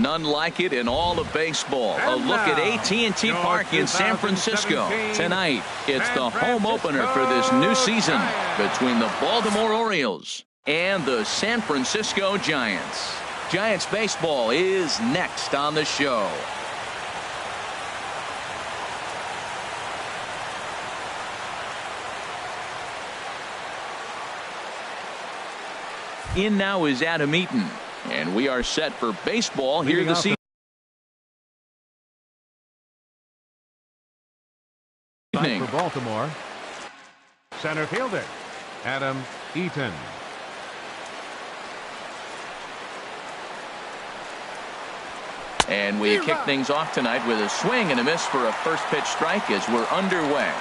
None like it in all of baseball. A look at AT&T Park in San Francisco. Tonight, it's the home opener for this new season between the Baltimore Orioles and the San Francisco Giants. Giants baseball is next on the show. In now is Adam Eaton, and we are set for baseball here this evening. For Baltimore, center fielder Adam Eaton. And we kick things off tonight with a swing and a miss for a first pitch strike as we're underway.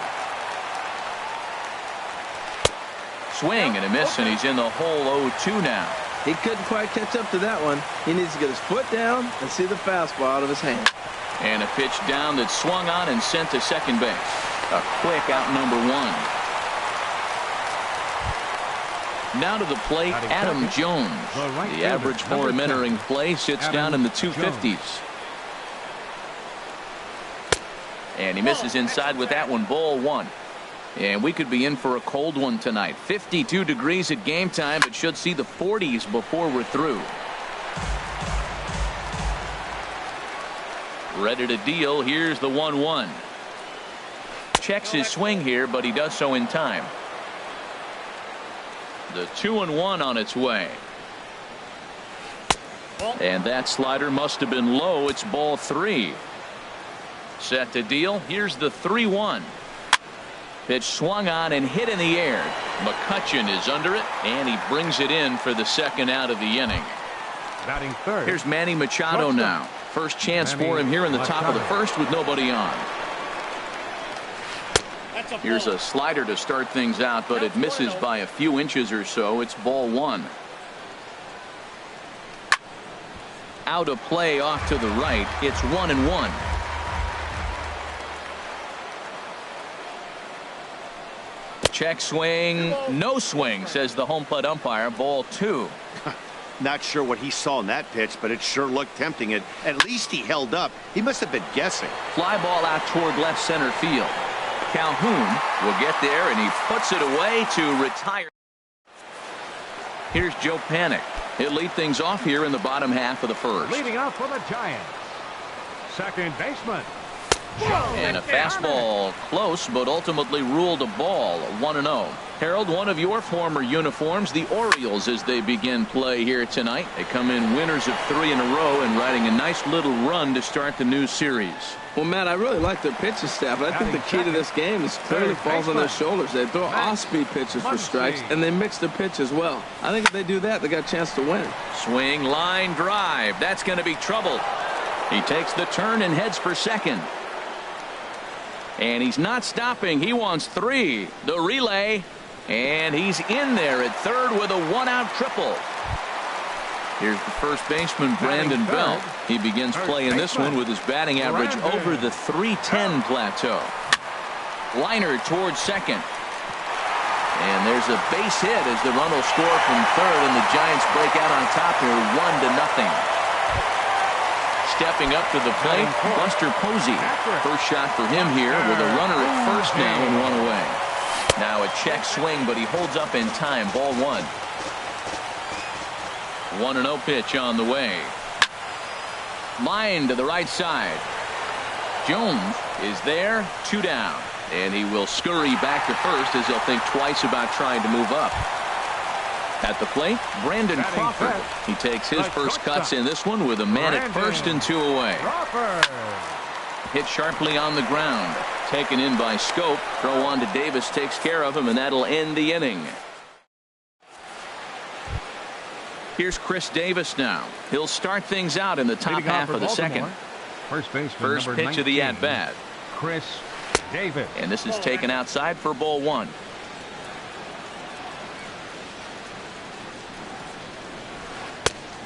Swing and a miss, and he's in the hole 0-2 now. He couldn't quite catch up to that one. He needs to get his foot down and see the fastball out of his hand. And a pitch down that swung on and sent to second base. A quick out number one. Now to the plate, Adam Jones. The average for him entering play sits down in the 250s. And he misses inside with that one, ball one. And we could be in for a cold one tonight. 52 degrees at game time, but should see the 40s before we're through. Ready to deal. Here's the 1-1. Checks his swing here, but he does so in time. The 2-1 on its way. And that slider must have been low. It's ball three. Set to deal. Here's the 3-1. Pitch swung on and hit in the air. McCutchen is under it, and he brings it in for the second out of the inning. Batting third. Here's Manny Machado now. First chance for him here in the top of the first with nobody on. Here's a slider to start things out, but it misses by a few inches or so. It's ball one. Out of play off to the right. It's 1-1. Check swing, no swing, says the home plate umpire. Ball two. Not sure what he saw in that pitch, but it sure looked tempting. At least he held up. He must have been guessing. Fly ball out toward left center field. Calhoun will get there, and he puts it away to retire. Here's Joe Panik. He'll lead things off here in the bottom half of the first. Leading off for the Giants, second baseman. And a fastball close, but ultimately ruled a ball. 1-0. Harold, one of your former uniforms, the Orioles, as they begin play here tonight. They come in winners of 3 in a row and riding a nice little run to start the new series. Well, Matt, I really like their pitching staff. I think the key to this game is clearly falls on their shoulders. They throw off-speed pitches for strikes, and they mix the pitch as well. I think if they do that, they got a chance to win. Swing, line, drive. That's going to be trouble. He takes the turn and heads for second. And he's not stopping. He wants 3. The relay. And he's in there at third with a one-out triple. Here's the first baseman, Brandon Belt. He begins playing this one with his batting average over the .310 plateau. Liner towards second. And there's a base hit as the run will score from third, and the Giants break out on top here 1-0. Stepping up to the plate, Buster Posey. First shot for him here with a runner at first now and one away. Now a check swing, but he holds up in time. Ball one. 1-0 pitch on the way. Line to the right side. Jones is there, 2 down. And he will scurry back to first as he'll think twice about trying to move up. At the plate, Brandon Crawford. He takes his first cuts in this one with a man at first and 2 away. Hit sharply on the ground. Taken in by Scope. Throw on to Davis takes care of him, and that'll end the inning. Here's Chris Davis now. He'll start things out in the top half of the second. First pitch of the at-bat. Chris Davis. And this is taken outside for ball one.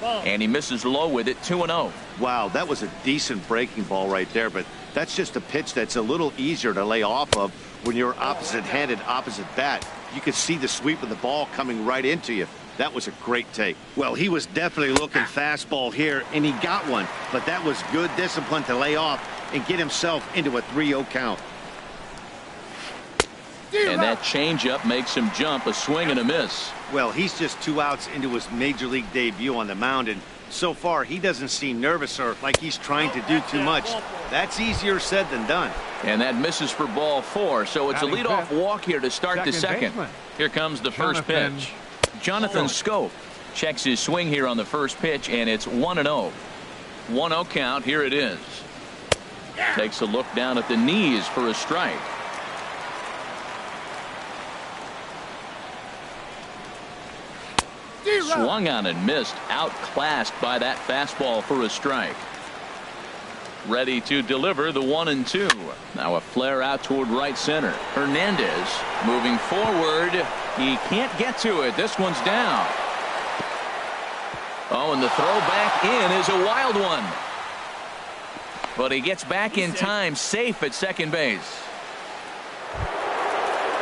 And he misses low with it. 2-0. Wow, that was a decent breaking ball right there, but that's just a pitch that's a little easier to lay off of when you're opposite-handed, opposite bat. You can see the sweep of the ball coming right into you. That was a great take. Well, he was definitely looking fastball here, and he got one. But that was good discipline to lay off and get himself into a 3-0 count. And that changeup makes him jump. A swing and a miss. Well, he's just 2 outs into his major league debut on the mound, and so far he doesn't seem nervous or like he's trying to do too much. That's easier said than done. And that misses for ball 4. So it's a leadoff walk here to start the second. Here comes the first pitch. Jonathan Schoop checks his swing here on the first pitch, and it's 1-0. 1-0 count. Here it is. Takes a look down at the knees for a strike. Swung on and missed. Outclassed by that fastball for a strike. Ready to deliver the 1-2. Now a flare out toward right center. Hernandez moving forward. He can't get to it. This one's down. Oh, and the throw back in is a wild one. But he gets back in time, safe at second base.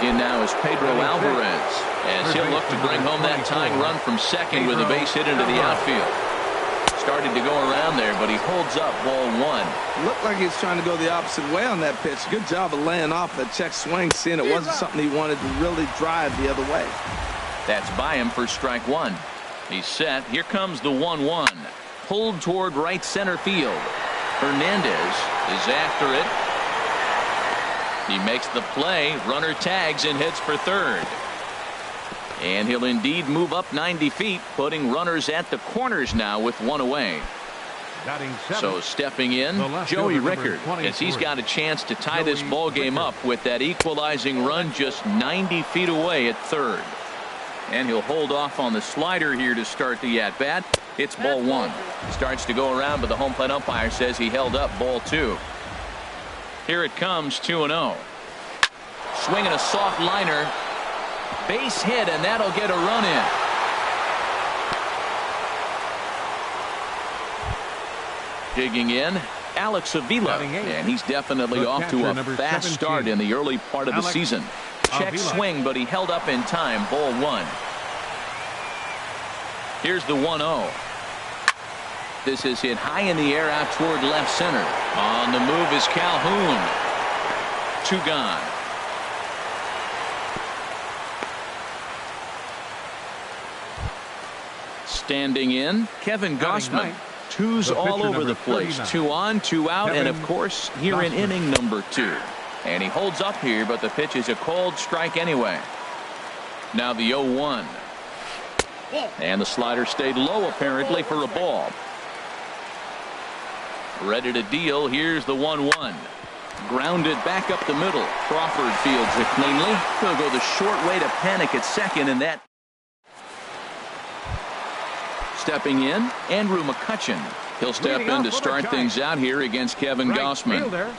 In now is Pedro Alvarez, as he'll look to bring home that tying run from second with a base hit into the outfield. Started to go around there, but he holds up ball 1. Looked like he's trying to go the opposite way on that pitch. Good job of laying off that check swing, seeing it wasn't something he wanted to really drive the other way. That's by him for strike 1. He's set. Here comes the 1-1. Pulled toward right center field. Hernandez is after it. He makes the play. Runner tags and heads for third. And he'll indeed move up 90 feet, putting runners at the corners now with 1 away. So stepping in, Joey Rickard, as he's got a chance to tie this ball game up with that equalizing run just 90 feet away at third. And he'll hold off on the slider here to start the at-bat. It's ball 1. Starts to go around, but the home plate umpire says he held up ball 2. Here it comes, 2-0. Swinging a soft liner. Base hit, and that'll get a run in. Digging in, Alex Avila, and he's definitely off to a fast start in the early part of the season. Check swing, but he held up in time. Ball 1. Here's the 1-0. This is hit high in the air out toward left center. On the move is Calhoun. 2 gone. Standing in, Kevin Gausman. 2's all over the place. 2 on, 2 out, and of course here in inning number 2. And he holds up here, but the pitch is a cold strike anyway. Now the 0-1. And the slider stayed low apparently for a ball. Ready to deal. Here's the 1-1. Grounded back up the middle. Crawford fields it cleanly. He'll go the short way to panic at second, and that. Stepping in, Andrew McCutchen. He'll step in to start things out here against Kevin Gausman.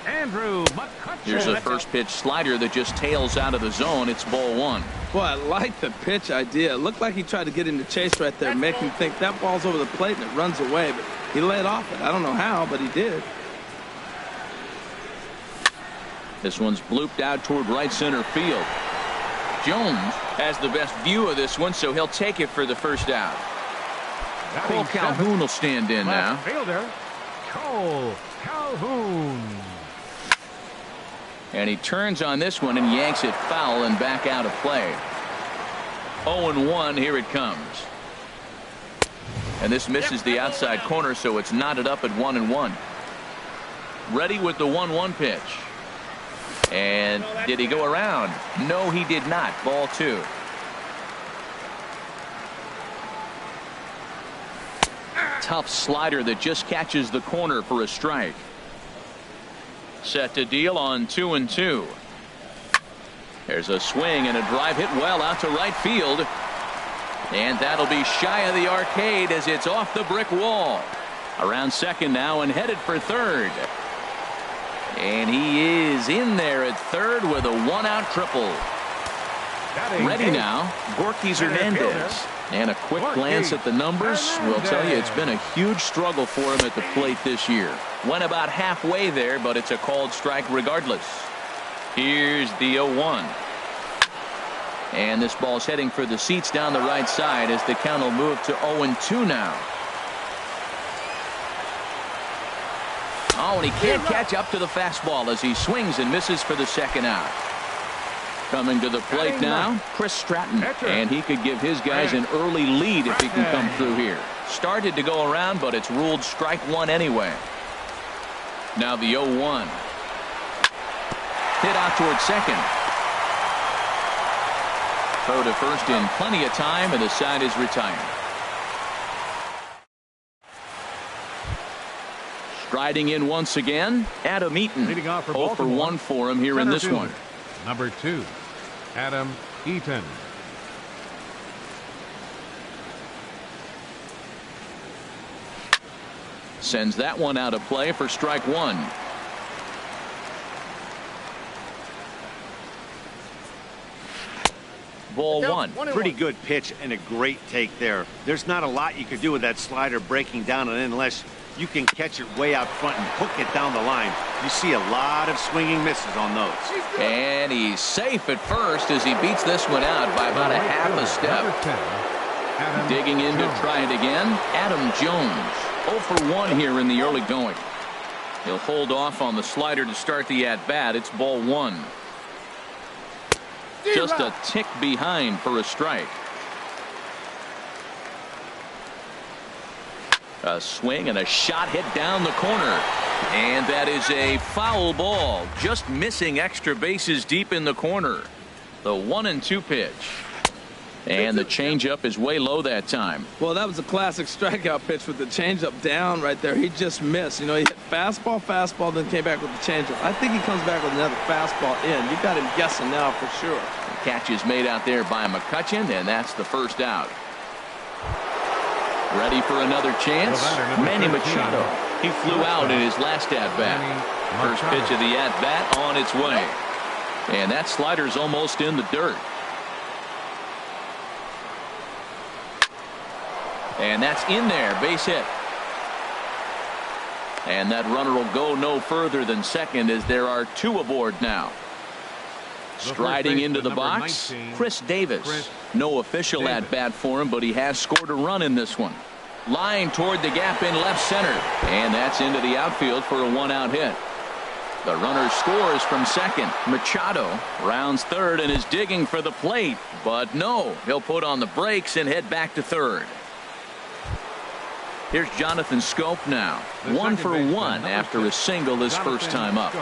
Andrew McCutchen. Here's a first pitch slider that just tails out of the zone. It's ball 1. Boy, I like the pitch idea. It looked like he tried to get into chase right there, make him think that ball's over the plate and it runs away, but he laid off it. I don't know how, but he did. This one's blooped out toward right center field. Jones has the best view of this one, so he'll take it for the first out. Cole Calhoun will stand in now. Fielder, Cole Calhoun. And he turns on this one and yanks it foul and back out of play. 0-1. Here it comes. And this misses the outside corner, so it's knotted up at 1-1. Ready with the 1-1 pitch. And did he go around? No, he did not. Ball 2. Tough slider that just catches the corner for a strike. Set to deal on 2-2. There's a swing and a drive hit well out to right field. And that'll be shy of the arcade as it's off the brick wall. Around second now and headed for third. And he is in there at third with a 1-out triple. Ready now, Gorky Hernandez. And a quick glance at the numbers will tell you it's been a huge struggle for him at the plate this year. Went about halfway there, but it's a called strike regardless. Here's the 0-1. And this ball's heading for the seats down the right side as the count will move to 0-2 now. Oh, and he can't catch up to the fastball as he swings and misses for the second out. Coming to the plate now, Chris Stratton. And he could give his guys an early lead if he can come through here. Started to go around, but it's ruled strike one anyway. Now the 0-1. Hit out towards second. Throw to first in plenty of time, and the side is retired. Striding in once again, Adam Eaton. Leading off for 0 for 1 for him here in this one. Number 2, Adam Eaton. Sends that one out of play for strike one. Ball one. Pretty good pitch and a great take there. There's not a lot you could do with that slider breaking down and in unless you can catch it way out front and hook it down the line. You see a lot of swinging misses on those. And he's safe at first as he beats this one out by about a half a step. Digging in to try it again, Adam Jones. 0 for 1 here in the early going. He'll hold off on the slider to start the at-bat. It's ball one. Just a tick behind for a strike. A swing and a shot hit down the corner. And that is a foul ball. Just missing extra bases deep in the corner. The 1-2 pitch. And the changeup is way low that time. Well, that was a classic strikeout pitch with the changeup down right there. He just missed. You know, he hit fastball, then came back with the changeup. I think he comes back with another fastball in. You got him guessing now for sure. The catch is made out there by McCutchen, and that's the first out. Ready for another chance? Manny Machado. He flew out in his last at-bat. First pitch of the at-bat on its way. And that slider's almost in the dirt. And that's in there, base hit. And that runner will go no further than second as there are two aboard now. Striding into the box, Chris Davis. No official at-bat for him, but he has scored a run in this one. Line toward the gap in left center. And that's into the outfield for a one-out hit. The runner scores from second. Machado rounds third and is digging for the plate. But no, he'll put on the brakes and head back to third. Here's Jonathan Schoop now. 1 for 1 after a single his first time up.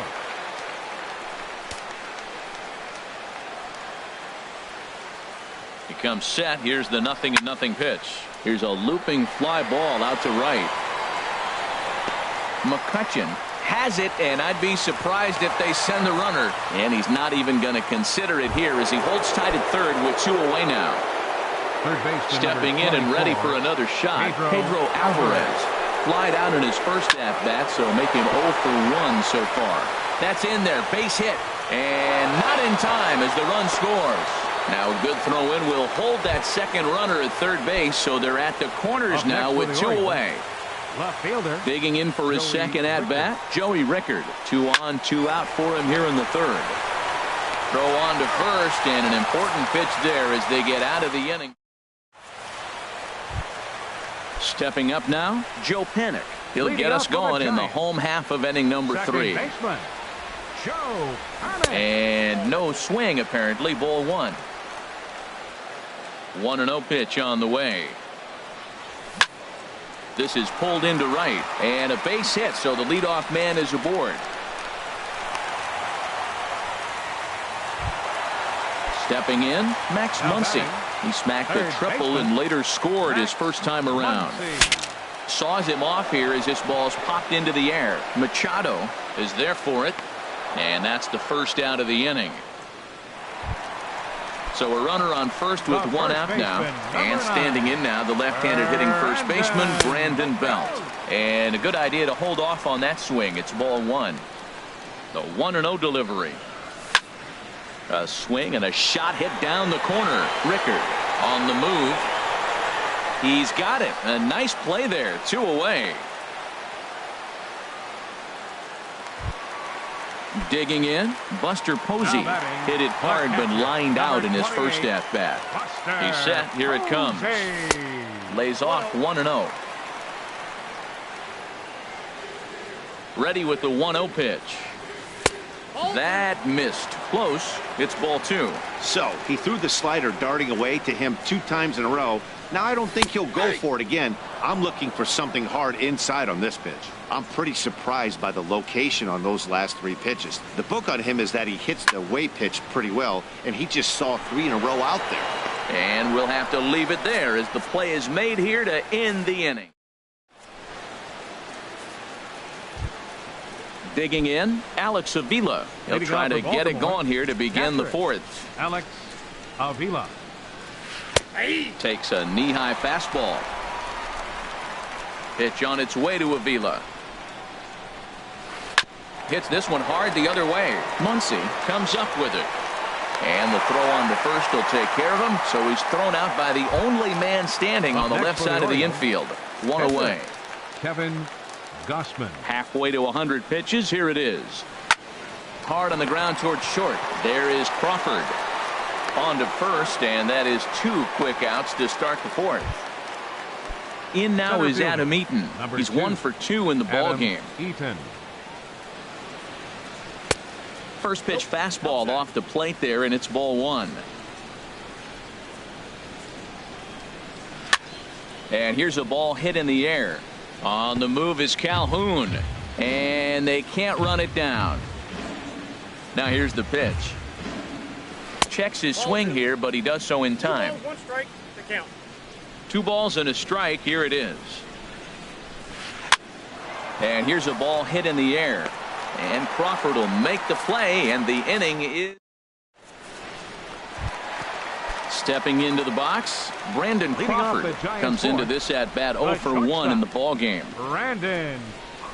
He comes set. Here's the 0-0 pitch. Here's a looping fly ball out to right. McCutchen has it, and I'd be surprised if they send the runner. And he's not even going to consider it here as he holds tight at third with two away now. Stepping in and ready for another shot, Pedro Alvarez. Flied out in his first at-bat, so make him 0 for 1 so far. That's in there, base hit, and not in time as the run scores. Now a good throw in will hold that second runner at third base, so they're at the corners now with two away. Left fielder. Digging in for his second at-bat, Joey Rickard. 2 on, 2 out for him here in the third. Throw on to first, and an important pitch there as they get out of the inning. Stepping up now, Joe Panik. He'll get us going in the home half of inning number 3. And no swing apparently, ball one. 1-0 pitch on the way. This is pulled into right and a base hit, so the leadoff man is aboard. Stepping in, Max Muncy. He smacked a triple and later scored his first time around. Saws him off here as this ball's popped into the air. Machado is there for it, and that's the first out of the inning. So a runner on first with one out now, and standing in now, the left-handed hitting first baseman Brandon Belt. And a good idea to hold off on that swing. It's ball one. The 1-0 delivery. A swing and a shot hit down the corner. Rickard on the move. He's got it. A nice play there. 2 away. Digging in, Buster Posey. Hit it hard but lined out in his first at-bat. He's set. Here it comes. Lays off 1-0. Ready with the 1-0 pitch. That missed. Close. It's ball 2. So he threw the slider darting away to him 2 times in a row. Now I don't think he'll go for it again. I'm looking for something hard inside on this pitch. I'm pretty surprised by the location on those last 3 pitches. The book on him is that he hits the away pitch pretty well, and he just saw 3 in a row out there. And we'll have to leave it there as the play is made here to end the inning. Digging in, Alex Avila. He'll try to get it going here to begin the 4th. Alex Avila. Takes a knee-high fastball. Pitch on its way to Avila. Hits this one hard the other way. Muncy comes up with it. And the throw on to first will take care of him. So he's thrown out by the only man standing on the left side of the infield. 1 away. Kevin Gossman. Halfway to 100 pitches. Here it is. Hard on the ground towards short. There is Crawford. On to first, and that is 2 quick outs to start the 4th. In now is Adam Eaton. He's 1 for 2 in the ball game. Eaton. First pitch fastball off the plate there, and it's ball 1. And here's a ball hit in the air. On the move is Calhoun, and they can't run it down. Now here's the pitch. Checks his swing here, but he does so in time. 2 balls, 1 strike, the count. 2 balls and a strike. Here it is. And here's a ball hit in the air. And Crawford will make the play, and the inning is. Stepping into the box, Brandon Crawford comes into this at-bat 0 for 1 in the ball game. Brandon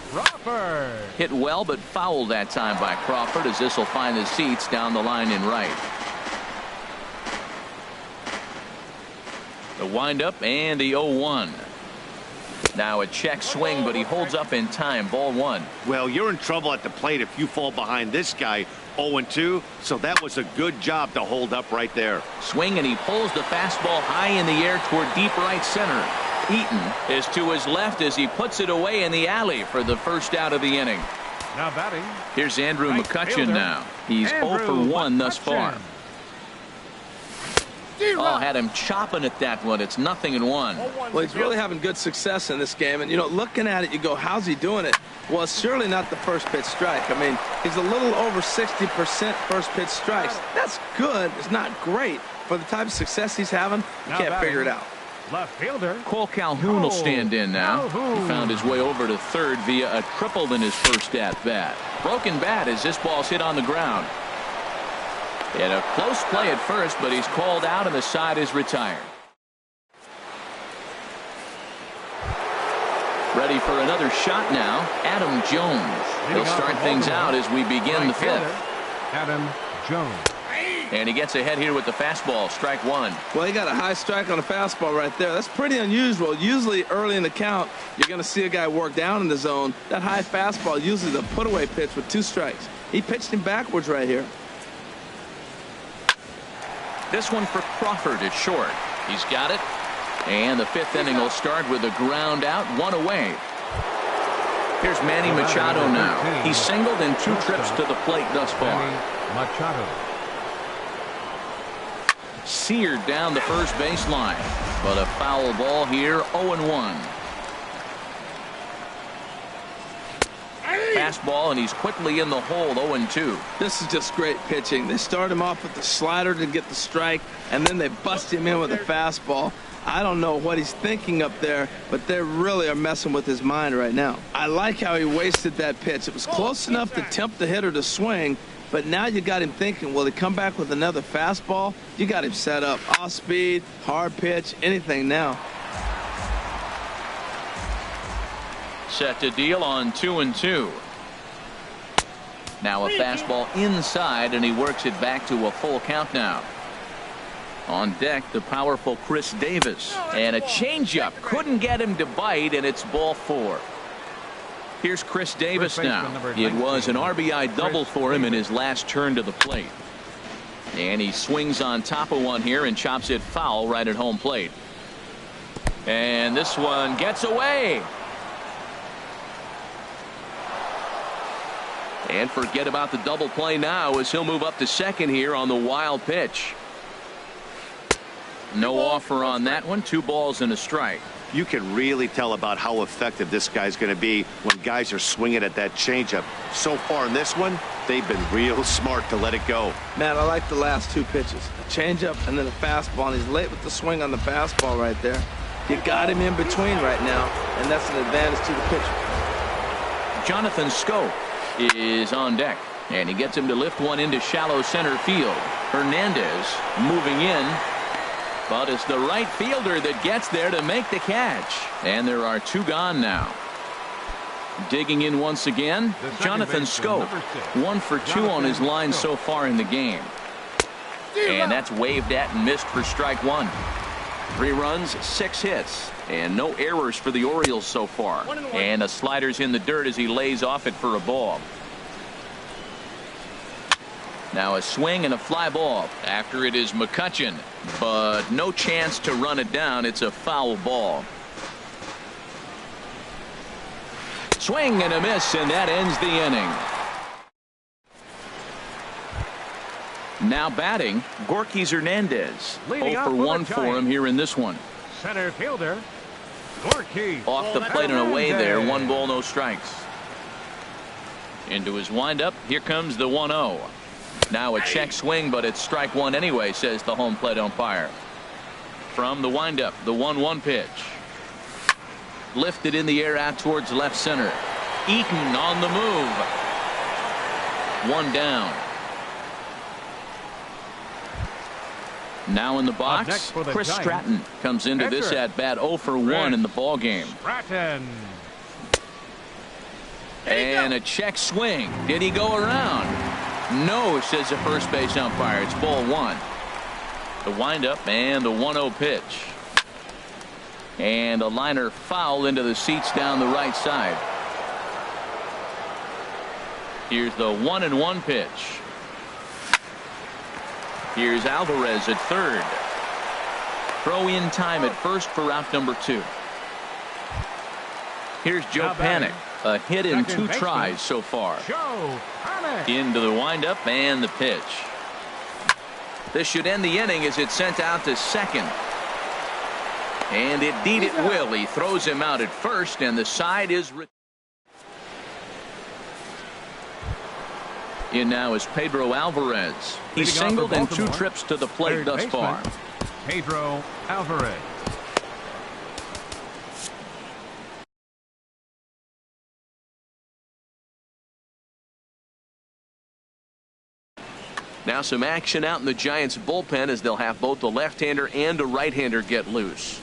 Crawford. Hit well, but fouled that time by Crawford, as this will find the seats down the line in right. The windup and the 0-1. Now a check swing, but he holds up in time. Ball 1. Well, you're in trouble at the plate if you fall behind this guy. 0-2, so that was a good job to hold up right there. Swing, and he pulls the fastball high in the air toward deep right center. Eaton is to his left as he puts it away in the alley for the first out of the inning. Now batting. Here's Andrew Right McCutchen fielder, now. He's 0 for 1 thus far. Oh, had him chopping at that one. It's 0-1. Well, he's really having good success in this game. And, you know, looking at it, you go, how's he doing it? Well, it's surely not the first pitch strike. I mean, he's a little over 60% first pitch strikes. That's good. It's not great. For the type of success he's having, you can't figure it out. Left fielder. Cole Calhoun will stand in now. He found his way over to third via a triple in his first at-bat. Broken bat as this ball's hit on the ground. And a close play at first, but he's called out and the side is retired. Ready for another shot now, Adam Jones. He'll start things out as we begin the 5th. Adam Jones. And he gets ahead here with the fastball, strike 1. Well, he got a high strike on a fastball right there. That's pretty unusual. Usually early in the count, you're going to see a guy work down in the zone. That high fastball, usually the put-away pitch with 2 strikes. He pitched him backwards right here. This one for Crawford at short. He's got it. And the 5th inning will start with a ground out, 1 away. Here's Manny Machado now. He's singled in 2 trips to the plate thus far. Machado. Seared down the first baseline. But a foul ball here, 0-1. Fastball, and he's quickly in the hole, 0-2. This is just great pitching. They start him off with the slider to get the strike, and then they bust him in with a fastball. I don't know what he's thinking up there, but they really are messing with his mind right now. I like how he wasted that pitch. It was close enough to tempt the hitter to swing, but now you got him thinking, will he come back with another fastball? You got him set up. Off speed, hard pitch, anything now. Set to deal on 2-2. Now a fastball inside, and he works it back to a full count now. On deck, the powerful Chris Davis. And a changeup couldn't get him to bite, and it's ball 4. Here's Chris Davis now. Number It was an 19, RBI double Chris for him in Davis. his last turn to the plate. And he swings on top of one here and chops it foul right at home plate. And this one gets away. And forget about the double play now as he'll move up to second here on the wild pitch. No offer on that one. 2 balls and a strike. You can really tell about how effective this guy's going to be when guys are swinging at that changeup. So far in this one, they've been real smart to let it go. Man, I like the last 2 pitches. A changeup and then a fastball. And he's late with the swing on the fastball right there. You got him in between right now, and that's an advantage to the pitcher. Jonathan Schoop is on deck, and he gets him to lift one into shallow center field. Hernandez moving in, but it's the right fielder that gets there to make the catch. And there are 2 gone now. Digging in once again, Jonathan Schoop. 1 for 2 on his line so far in the game. And that's waved at and missed for strike 1. 3 runs, 6 hits, and no errors for the Orioles so far. And a slider's in the dirt as he lays off it for a ball. Now a swing and a fly ball. After it is McCutchen, but no chance to run it down. It's a foul ball. Swing and a miss, and that ends the inning. Now batting, Gorky Hernandez. Leading 0 off for for 1 the for him here in this one. Center fielder, Gorky. Off the plate and away there. Hernandez. 1 ball, no strikes. Into his windup. Here comes the 1-0. Now a check swing, but it's strike 1 anyway, says the home plate umpire. From the windup, the 1-1 pitch. Lifted in the air out towards left center. Eaton on the move. 1 down. Now in the Up box, next for the Chris Giants. Stratton comes into this Pitcher. at bat 0 for 1 in the ball game. Stratton. And a check swing. Did he go around? No, says the first base umpire. It's ball 1. The windup and the 1-0 pitch. And a liner foul into the seats down the right side. Here's the 1-1 pitch. Here's Alvarez at third. Throw in time at first for out number 2. Here's Joe Now batting, Panik. A hit in second 2 baseman, tries so far. Joe Panik. Into the windup and the pitch. This should end the inning as it's sent out to second. And indeed it will. He throws him out at first, and the side is. In now is Pedro Alvarez. He's Leading off singled for in 2 Baltimore, trips to the plate third thus baseman, far. Pedro Alvarez. Now some action out in the Giants bullpen as they'll have both the left-hander and a right-hander get loose.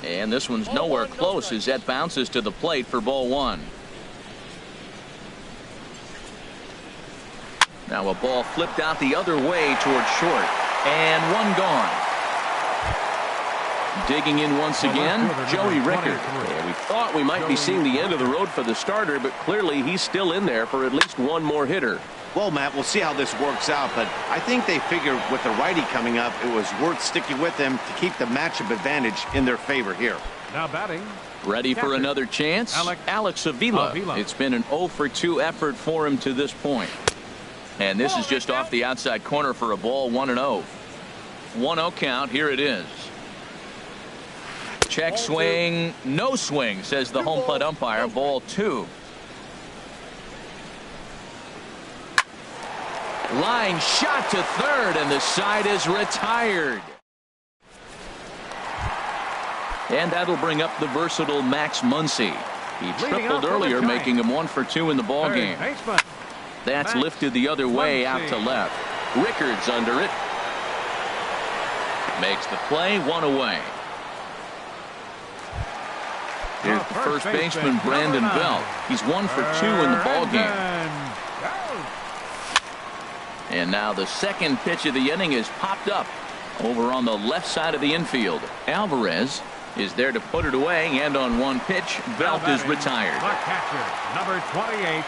And this one's nowhere close as that bounces to the plate for ball 1. Now a ball flipped out the other way towards short. And 1 gone. Digging in once again, Joey Rickard. Yeah, we thought we might be seeing the end of the road for the starter, but clearly he's still in there for at least 1 more hitter. Well, Matt, we'll see how this works out, but I think they figured with the righty coming up, it was worth sticking with him to keep the matchup advantage in their favor here. Now batting, Ready for another chance? Alex Avila. It's been an 0 for 2 effort for him to this point. And this is just off the outside corner for a ball. 1-0. 1-0 count. Here it is. Check swing. No swing, says the home plate umpire. Ball 2. Line shot to third, and the side is retired. And that'll bring up the versatile Max Muncy. He tripled earlier, making him 1 for 2 in the ball game. That's lifted the other way out to left. Rickard's under it. Makes the play, 1 away. Here's the first baseman, Brandon Belt. He's 1 for 2 in the ball game. And now the second pitch of the inning is popped up over on the left side of the infield. Alvarez is there to put it away, and on one pitch, Belt is retired. The catcher, number 28.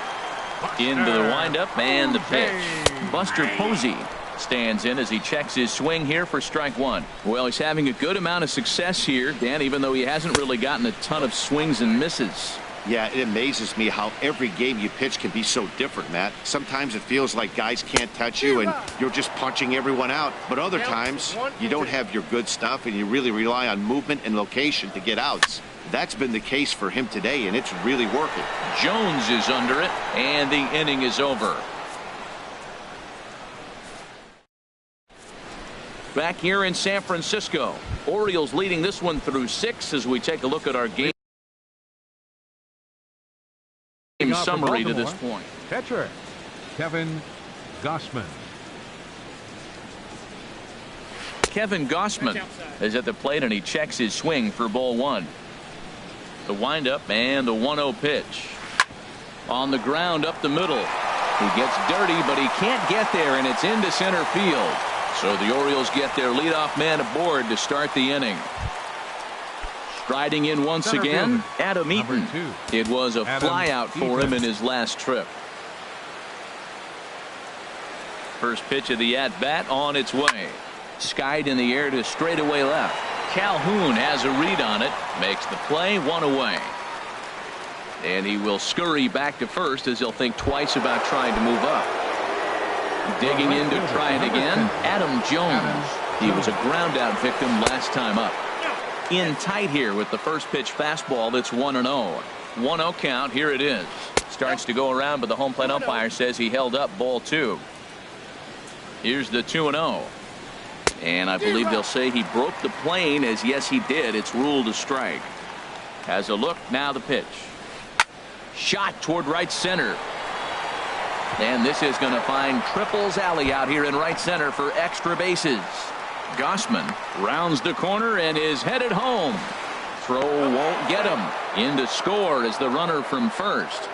Into the windup and the pitch. Posey. Buster Posey stands in as he checks his swing here for strike one. Well, he's having a good amount of success here, Dan, even though he hasn't really gotten a ton of swings and misses. Yeah, it amazes me how every game you pitch can be so different, Matt. Sometimes it feels like guys can't touch you and you're just punching everyone out. But other times you don't have your good stuff and you really rely on movement and location to get outs. That's been the case for him today, and it's really working. Jones is under it, and the inning is over. Back here in San Francisco, Orioles leading this one through 6 as we take a look at our game summary to this point. Pitcher, Kevin Gausman. Kevin Gausman is at the plate, and he checks his swing for ball one. The windup and the 1-0 pitch. On the ground up the middle. He gets dirty, but he can't get there, and it's into center field. So the Orioles get their leadoff man aboard to start the inning. Striding in once again, Adam Eaton. It was a flyout for him in his last trip. First pitch of the at-bat on its way. Skied in the air to straightaway left. Calhoun has a read on it, makes the play, one away. And he will scurry back to first as he'll think twice about trying to move up. Digging in to try it again, Adam Jones. He was a ground out victim last time up. In tight here with the first pitch fastball. That's 1-0. 1-0 count. Here it is. Starts to go around, but the home plate umpire says he held up ball 2. Here's the 2-0. And I believe they'll say he broke the plane, as yes he did. It's ruled a strike. Has a look, now the pitch. Shot toward right center. And this is going to find Triples Alley out here in right center for extra bases. Gausman rounds the corner and is headed home. Throw won't get him. In to score is the runner from first.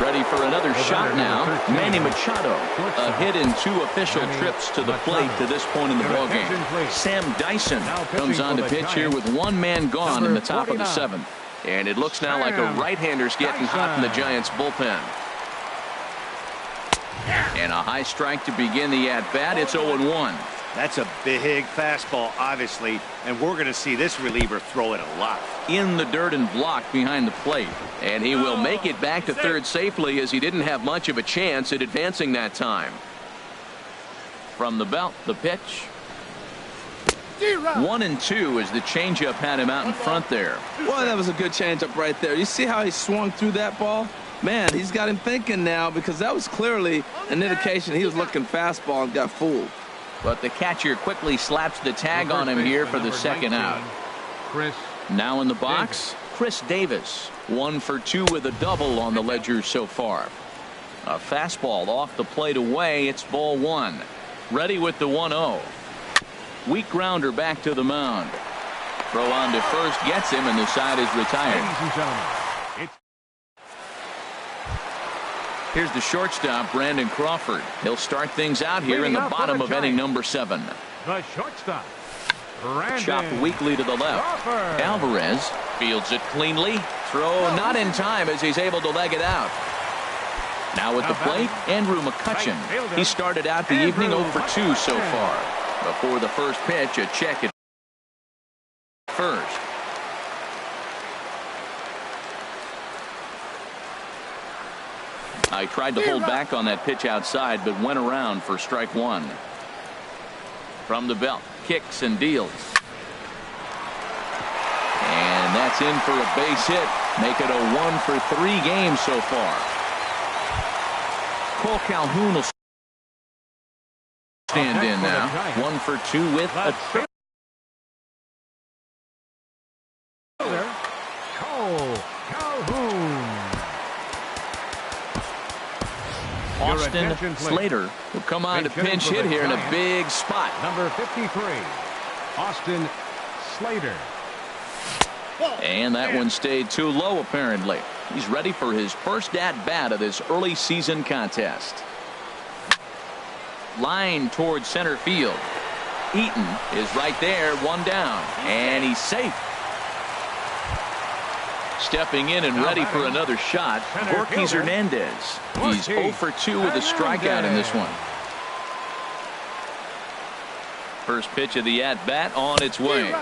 Ready for another shot now. Manny Machado, a hit in 2 official trips to the plate to this point in the ballgame. Sam Dyson comes on to pitch here with 1 man gone in the top of the 7th. And it looks now like a right-hander's getting hot in the Giants bullpen. And a high strike to begin the at-bat. It's 0-1. That's a big fastball, obviously, and we're going to see this reliever throw it a lot. In the dirt and blocked behind the plate, and he will make it back to third safely, as he didn't have much of a chance at advancing that time. From the belt, the pitch. 1-2 as the changeup had him out in front there. Well, that was a good changeup right there. You see how he swung through that ball? Man, he's got him thinking now, because that was clearly an indication he was looking fastball and got fooled. But the catcher quickly slaps the tag on him here for the second out. Now in the box, Chris Davis. 1 for 2 with a double on the ledger so far. A fastball off the plate away. It's ball 1. Ready with the 1-0. Weak grounder back to the mound. Throw on to first gets him, and the side is retired. Ladies and gentlemen, Here's the shortstop, Brandon Crawford. He'll start things out here in the bottom of inning number 7. the shortstop, Brandon Chopped weakly to the left. Crawford. Alvarez fields it cleanly. Throw not in time as he's able to leg it out. Now at the plate, Andrew McCutchen. He started out the evening 0 for 2 so far. Before the first pitch, a check at first. I tried to hold back on that pitch outside, but went around for strike 1. From the belt, kicks and deals. And that's in for a base hit. Make it a 1 for 3 games so far. Cole Calhoun will stand in now. 1 for 2 with a triple. Cole Calhoun. Austin Slater will come on to pinch hit here in a big spot. Number 53, Austin Slater. And that one stayed too low apparently. He's ready for his first at-bat of this early season contest. Line towards center field. Eaton is right there, one down, and he's safe. Stepping in and ready for another shot, Gorkys Hernandez. He's 0 for 2 with a strikeout in this one. First pitch of the at-bat on its way.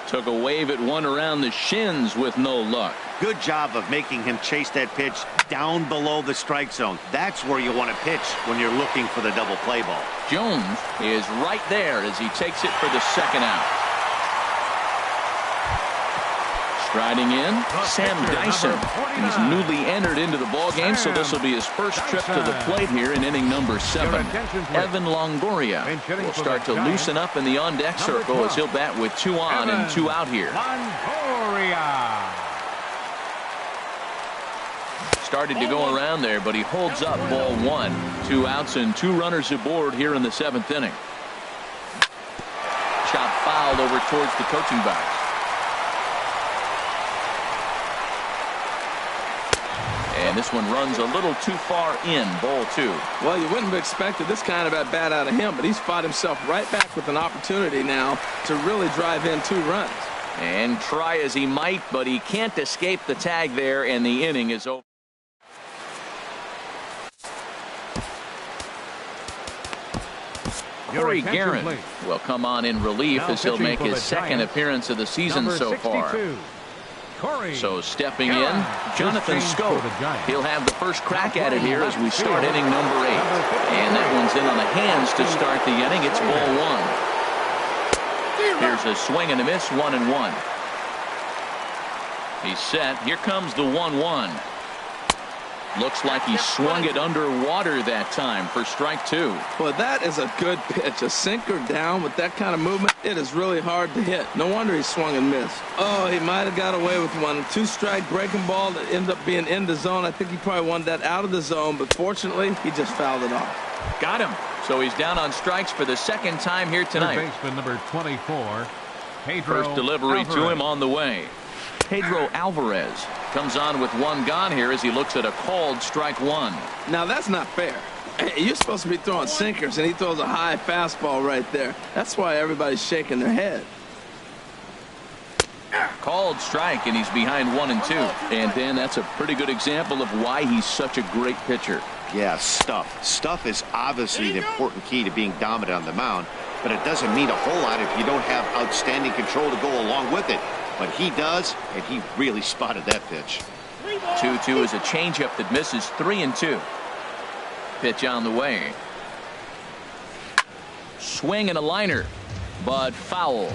Took a wave at one around the shins with no luck. Good job of making him chase that pitch down below the strike zone. That's where you want to pitch when you're looking for the double play ball. Jones is right there as he takes it for the second out. Striding in, Sam Dyson. He's newly entered into the ballgame, so this will be his first trip to the plate here in inning number 7. Evan Longoria will start to loosen up in the on-deck circle as he'll bat with 2 on and 2 out here. Started to go around there, but he holds up ball 1. 2 outs and 2 runners aboard here in the 7th inning. Chop fouled over towards the coaching box. And this one runs a little too far in, ball 2. Well, you wouldn't have expected this kind of at bat out of him, but he's fought himself right back with an opportunity now to really drive in 2 runs. And try as he might, but he can't escape the tag there, and the inning is over. Corey Guerin will come on in relief as he'll make his second appearance of the season so far. So stepping in, Jonathan Schoop. He'll have the first crack at it here as we start inning number 8. And that one's in on the hands to start the inning. It's ball 1. Here's a swing and a miss, 1-1. He's set. Here comes the 1-1. Looks like he swung it underwater that time for strike 2. Well, that is a good pitch. A sinker down with that kind of movement, it is really hard to hit. No wonder he swung and missed. Oh, he might have got away with one. 2-strike breaking ball that ended up being in the zone. I think he probably wanted that out of the zone, but fortunately, he just fouled it off. Got him. So he's down on strikes for the second time here tonight. Baseman number 24, Pedro First delivery Alvarez. to him on the way. Pedro Alvarez comes on with 1 gone here as he looks at a called strike 1. Now, that's not fair. You're supposed to be throwing sinkers, and he throws a high fastball right there. That's why everybody's shaking their head. Called strike, and he's behind 1-2. And Dan, that's a pretty good example of why he's such a great pitcher. Yeah, stuff. Stuff is obviously the important key to being dominant on the mound, but it doesn't mean a whole lot if you don't have outstanding control to go along with it. But he does, and he really spotted that pitch. 2-2 is a changeup that misses, 3-2. Pitch on the way. Swing and a liner, but foul.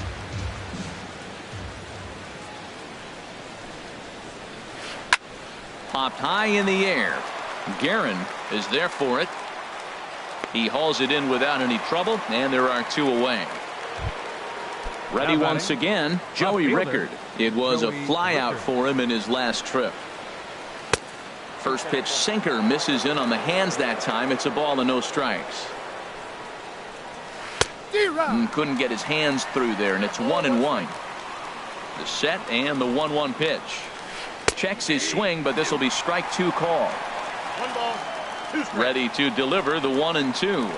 Popped high in the air. Guerin is there for it. He hauls it in without any trouble, and there are 2 away. Ready once again, Joey Rickard. It was a flyout for him in his last trip. First pitch sinker misses in on the hands that time. It's a ball and no strikes. Couldn't get his hands through there, and it's 1-1. The set and the 1-1 pitch. Checks his swing, but this will be strike 2 call. 1 ball, 2 strikes. Ready to deliver the 1-2.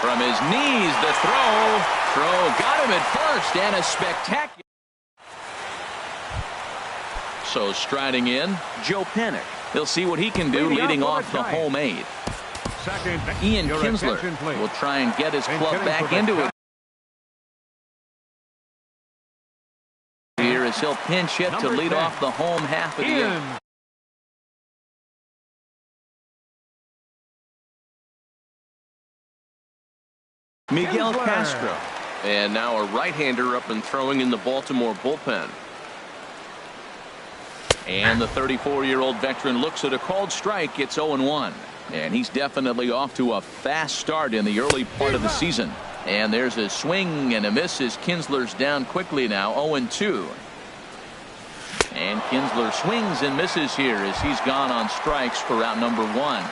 From his knees, the throw. Got him at first, and a spectacular. So striding in, Joe Pennick. He'll see what he can do leading off the home 8. Ian Kinsler will try and get his club back into it. Here as he'll pinch hit to lead off the home half of the inning. Miguel Castro. And now a right-hander up and throwing in the Baltimore bullpen. And the 34-year-old veteran looks at a called strike. It's 0-1. And he's definitely off to a fast start in the early part of the season. And there's a swing and a miss as Kinsler's down quickly now, 0-2. And Kinsler swings and misses here as he's gone on strikes for out number 1.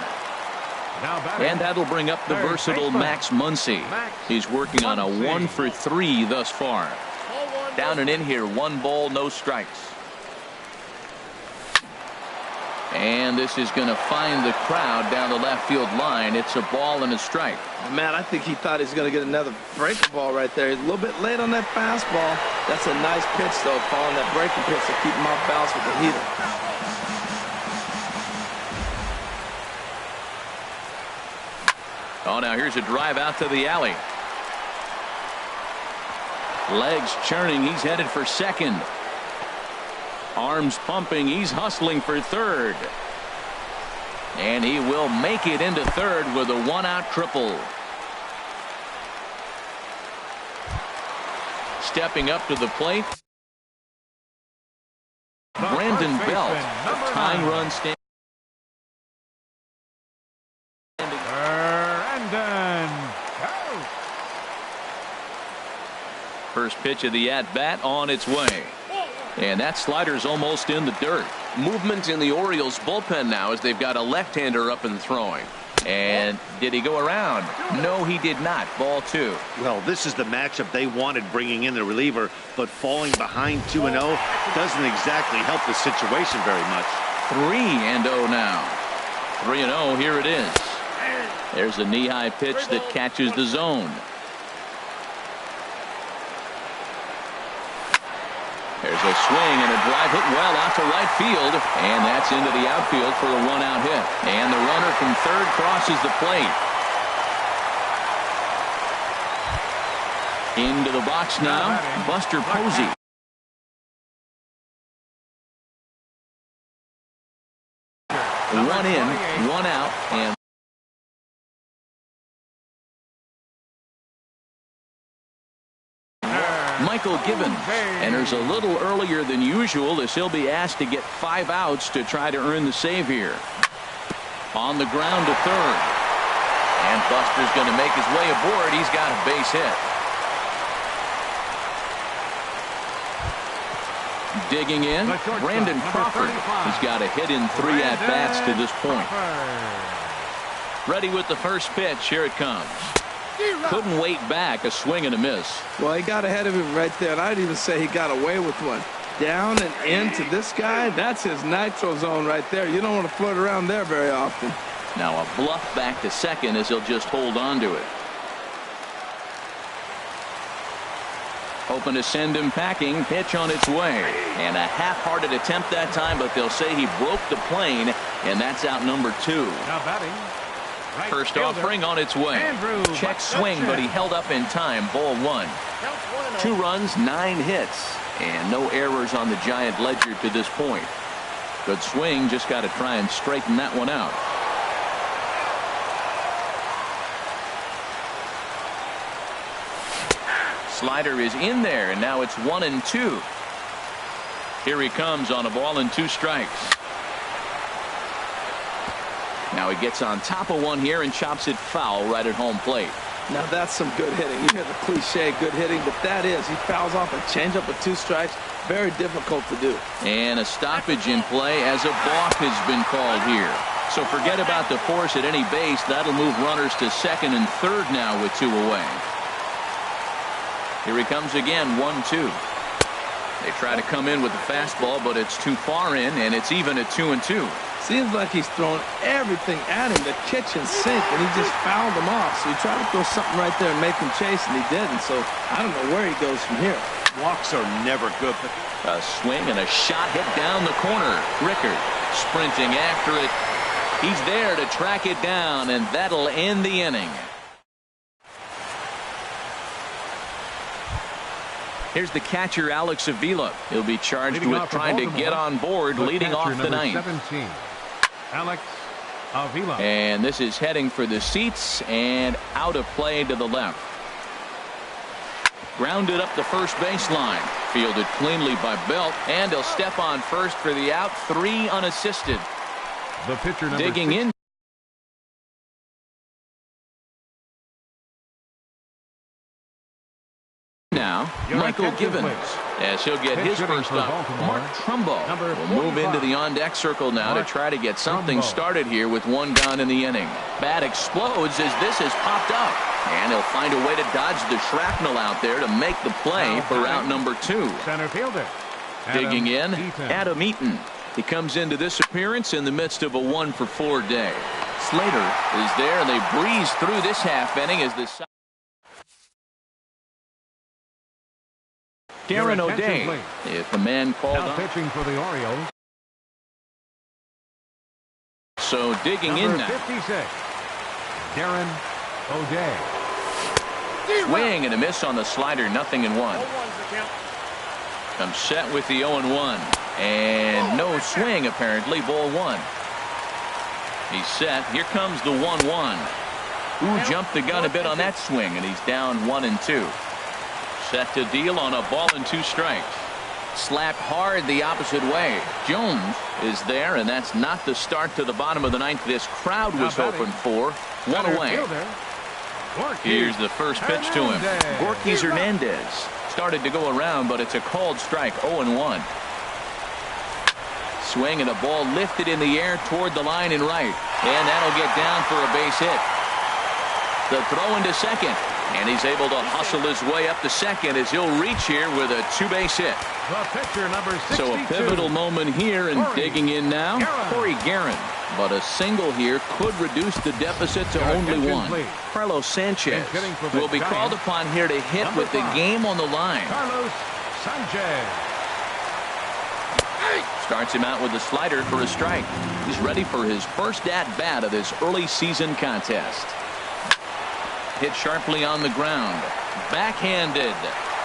And that'll bring up the versatile Max Muncy. He's working on a 1 for 3 thus far. Down and in here, 1 ball, no strikes. And this is going to find the crowd down the left field line. It's a ball and a strike. Man, I think he thought he was going to get another breaking ball right there. He's a little bit late on that fastball. That's a nice pitch, though, following that breaking pitch to keep him off balance with the heater. Oh, now here's a drive out to the alley. Legs churning. He's headed for second. Arms pumping. He's hustling for third. And he will make it into third with a one-out triple. Stepping up to the plate, Brandon Belt, a tying run standing. First pitch of the at-bat on its way. And that slider's almost in the dirt. Movement in the Orioles bullpen now as they've got a left-hander up and throwing. And did he go around? No, he did not. Ball two. Well, this is the matchup they wanted, bringing in the reliever, but falling behind 2-0 doesn't exactly help the situation very much. 3-0 now. 3-0, here it is. There's a knee-high pitch that catches the zone. There's a swing and a drive hit well out to right field, and that's into the outfield for a one-out hit. And the runner from third crosses the plate. Into the box now, Buster Posey. One in, one out, and Michael Gibbons enters a little earlier than usual as he'll be asked to get 5 outs to try to earn the save here. On the ground to third. And Buster's going to make his way aboard. He's got a base hit. Digging in, Brandon Crawford. He's got a hit in 3 at-bats to this point. Ready with the first pitch. Here it comes. Couldn't wait back. A swing and a miss. Well, he got ahead of him right there, and I'd even say he got away with one. Down and into this guy, that's his nitro zone right there. You don't want to float around there very often. Now a bluff back to second as he'll just hold on to it. Hoping to send him packing. Pitch on its way. And a half-hearted attempt that time, but they'll say he broke the plane, and that's out number 2. Now batting. First offering on its way. Check swing, but he held up in time. Ball 1. 2 runs, 9 hits, and no errors on the Giant ledger to this point. Good swing, just got to try and straighten that one out. Slider is in there, and now it's 1-2. Here he comes on a ball and 2 strikes. Now he gets on top of one here and chops it foul right at home plate. Now that's some good hitting. You hear the cliche good hitting, but that is. He fouls off a changeup with 2 strikes. Very difficult to do. And a stoppage in play as a balk has been called here. So forget about the force at any base. That'll move runners to second and third now with 2 away. Here he comes again, 1-2. They try to come in with the fastball, but it's too far in, and it's even at 2-2. Seems like he's throwing everything at him, the kitchen sink, and he just fouled him off. So he tried to throw something right there and make him chase, and he didn't. So I don't know where he goes from here. Walks are never good. A swing and a shot hit down the corner. Rickard sprinting after it. He's there to track it down, and that'll end the inning. Here's the catcher, Alex Avila. He'll be charged with trying to get on board, leading off the ninth. 17, Alex Avila. And this is heading for the seats and out of play to the left. Grounded up the first baseline. Fielded cleanly by Belt, and he'll step on first for the out. 3 unassisted. The pitcher number Digging 6. in. Now, Michael Gibbons, as he'll get his first up. Mark Trumbo will move into the on-deck circle now to try to get something started here with 1 gone in the inning. Bat explodes as this has popped up, and he'll find a way to dodge the shrapnel out there to make the play for out number 2. Center fielder. Digging in, Adam Eaton. He comes into this appearance in the midst of a 1-for-4 day. Slater is there, and they breeze through this half inning as this. Darren O'Day, if a man called Now on. pitching for the Orioles. So digging in Number now. 56, Darren O'Day. Swing and a miss on the slider, 0-1. 0-1's the count. I'm set with the 0-1. And no swing, apparently. Ball 1. He's set. Here comes the 1-1. Ooh, jumped the gun a bit on that swing, and he's down 1-2. Set to deal on a ball and 2 strikes. Slapped hard the opposite way. Jones is there, and that's not the start to the bottom of the 9th this crowd was hoping for. 1 away. Here's the first pitch to him. Gorkys Hernandez started to go around, but it's a called strike. 0-1. Swing and a ball lifted in the air toward the line and right, and that'll get down for a base hit. The throw into second, and he's able to hustle his way up to second as he'll reach here with a 2-base hit. The pitcher, number 62. So a pivotal moment here, and Corey digging in now, Guerin. Corey Guerin. But a single here could reduce the deficit to only 1. Carlos Sanchez will be called upon here to hit Number with the 5. game on the line. Carlos Sanchez. Starts him out with the slider for a strike. He's ready for his first at-bat of this early season contest. Hit sharply on the ground. Backhanded.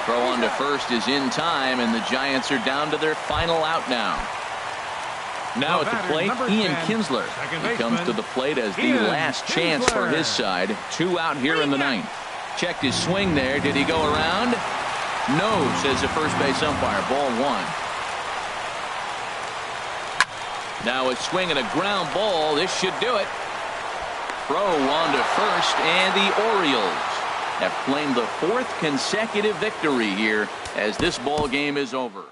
Throw on to first is in time, and the Giants are down to their final out now. Now at the plate, Ian Kinsler. He comes to the plate as the last chance for his side. 2 out here in the 9th. Checked his swing there. Did he go around? No, says the first base umpire. Ball 1. Now a swing and a ground ball. This should do it. Throw on to first, and the Orioles have claimed the 4th consecutive victory here as this ball game is over.